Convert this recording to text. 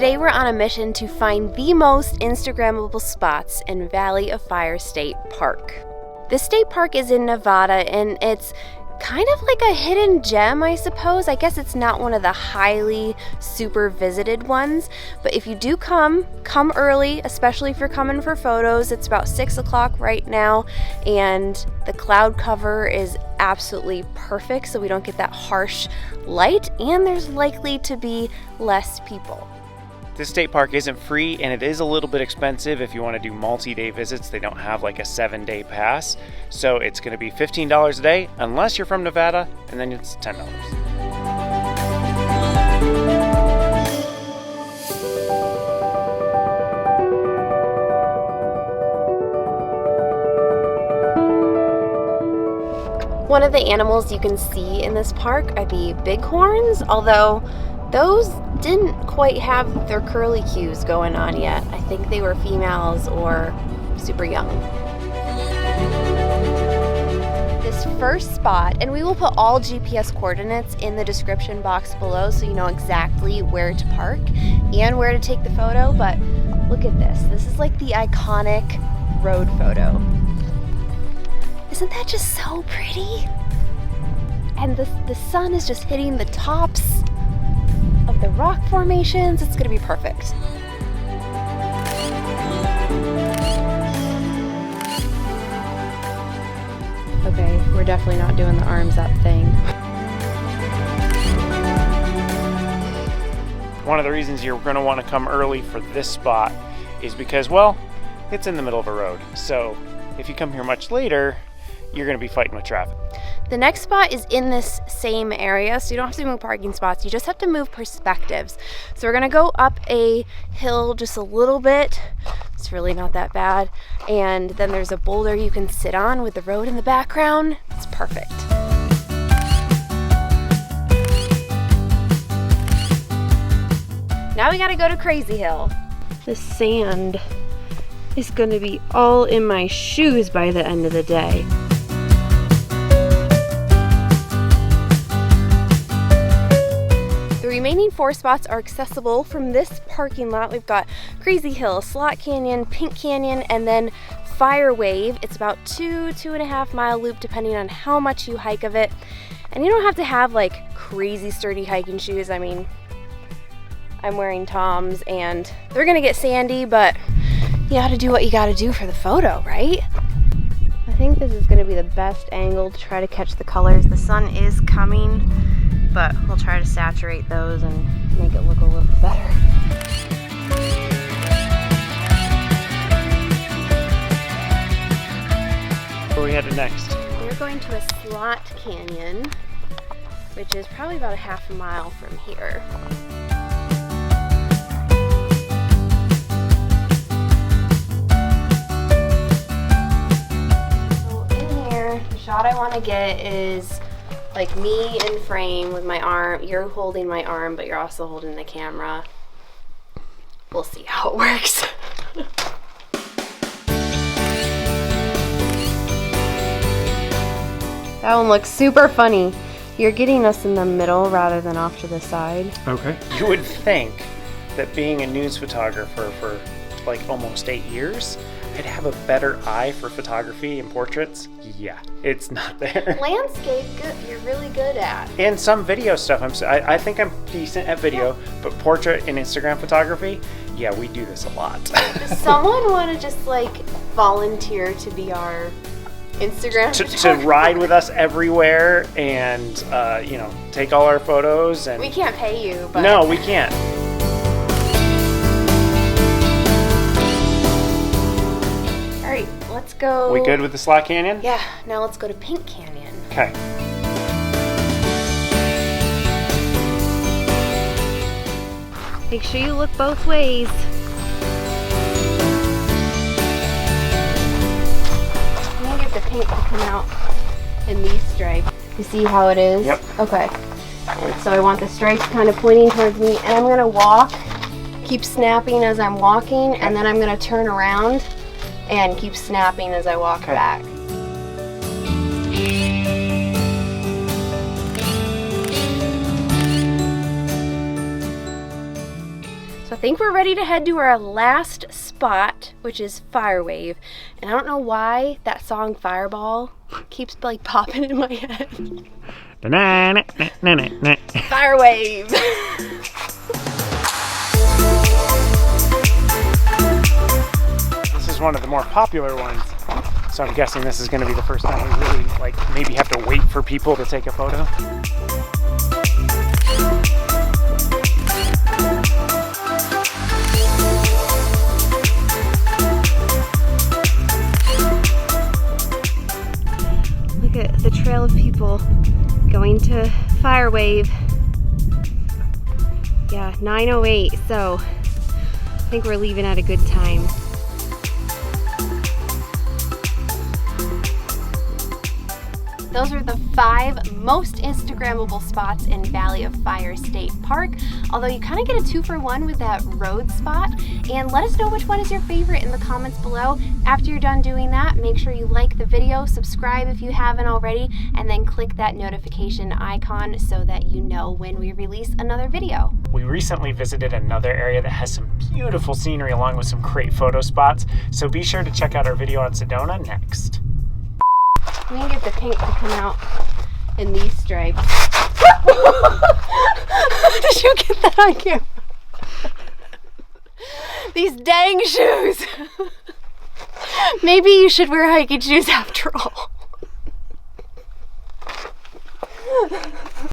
Today we're on a mission to find the most Instagrammable spots in Valley of Fire State Park. This state park is in Nevada, and it's kind of like a hidden gem, I suppose. I guess it's not one of the highly super visited ones, but if you do come early, especially if you're coming for photos. It's about 6 o'clock right now, and the cloud cover is absolutely perfect so we don't get that harsh light, and there's likely to be less people. This state park isn't free, and it is a little bit expensive if you want to do multi-day visits. They don't have like a 7-day pass, so it's going to be $15 a day unless you're from Nevada, and then it's $10. One of the animals you can see in this park are the bighorns, although those didn't quite have their curly cues going on yet. I think they were females or super young. This first spot, and we will put all GPS coordinates in the description box below so you know exactly where to park and where to take the photo, but look at this. This is like the iconic road photo. Isn't that just so pretty? And the sun is just hitting the tops of the rock formations. It's gonna be perfect. Okay, we're definitely not doing the arms up thing. One of the reasons you're going to want to come early for this spot is because, well, it's in the middle of a road. So if you come here much later, you're going to be fighting with traffic. The next spot is in this same area, so you don't have to move parking spots, you just have to move perspectives. So we're gonna go up a hill just a little bit. It's really not that bad. And then there's a boulder you can sit on with the road in the background. It's perfect. Now we gotta go to Crazy Hill. The sand is gonna be all in my shoes by the end of the day. The remaining 4 spots are accessible from this parking lot. We've got Crazy Hill, Slot Canyon, Pink Canyon, and then Fire Wave. It's about 2.5 mile loop depending on how much you hike of it. And you don't have to have like crazy sturdy hiking shoes. I mean, I'm wearing Toms and they're gonna get sandy, but you gotta do what you gotta do for the photo, right? I think this is gonna be the best angle to try to catch the colors. The sun is coming, but we'll try to saturate those and make it look a little better. Where are we headed next? We're going to a slot canyon, which is probably about a half a mile from here. So in here, the shot I want to get is like me in frame with my arm. You're holding my arm, but you're also holding the camera. We'll see how it works. That one looks super funny. You're getting us in the middle rather than off to the side. Okay. You would think that being a news photographer for like almost 8 years, I'd have a better eye for photography and portraits. Yeah, it's not there. Landscape, good. You're really good at. And some video stuff. I think I'm decent at video, but portrait and Instagram photography, yeah, we do this a lot. Does someone want to just like volunteer to be our Instagram to ride with us everywhere and you know, take all our photos? And we can't pay you, but no, we can't. Let's go. We good with the Slot Canyon? Yeah, now let's go to Pink Canyon. Okay. Make sure you look both ways. I'm gonna get the paint to come out in these stripes. You see how it is? Yep. Okay. So I want the stripes kind of pointing towards me, and I'm gonna walk, keep snapping as I'm walking, and then I'm gonna turn around and keep snapping as I walk back. So think we're ready to head to our last spot, which is Firewave. And I don't know why that song Fireball keeps like popping in my head. Firewave. This is one of the more popular ones, so I'm guessing this is going to be the first time we really like maybe have to wait for people to take a photo. Look at the trail of people going to Firewave. Yeah, 9:08, so I think we're leaving at a good time. Those are the 5 most Instagrammable spots in Valley of Fire State Park, although you kind of get a 2-for-1 with that road spot. And let us know which one is your favorite in the comments below. After you're done doing that, make sure you like the video, subscribe if you haven't already, and then click that notification icon so that you know when we release another video. We recently visited another area that has some beautiful scenery along with some great photo spots, so be sure to check out our video on Sedona next. We can get the paint to come out in these stripes. Did you get that on camera? These dang shoes. Maybe you should wear hiking shoes after all.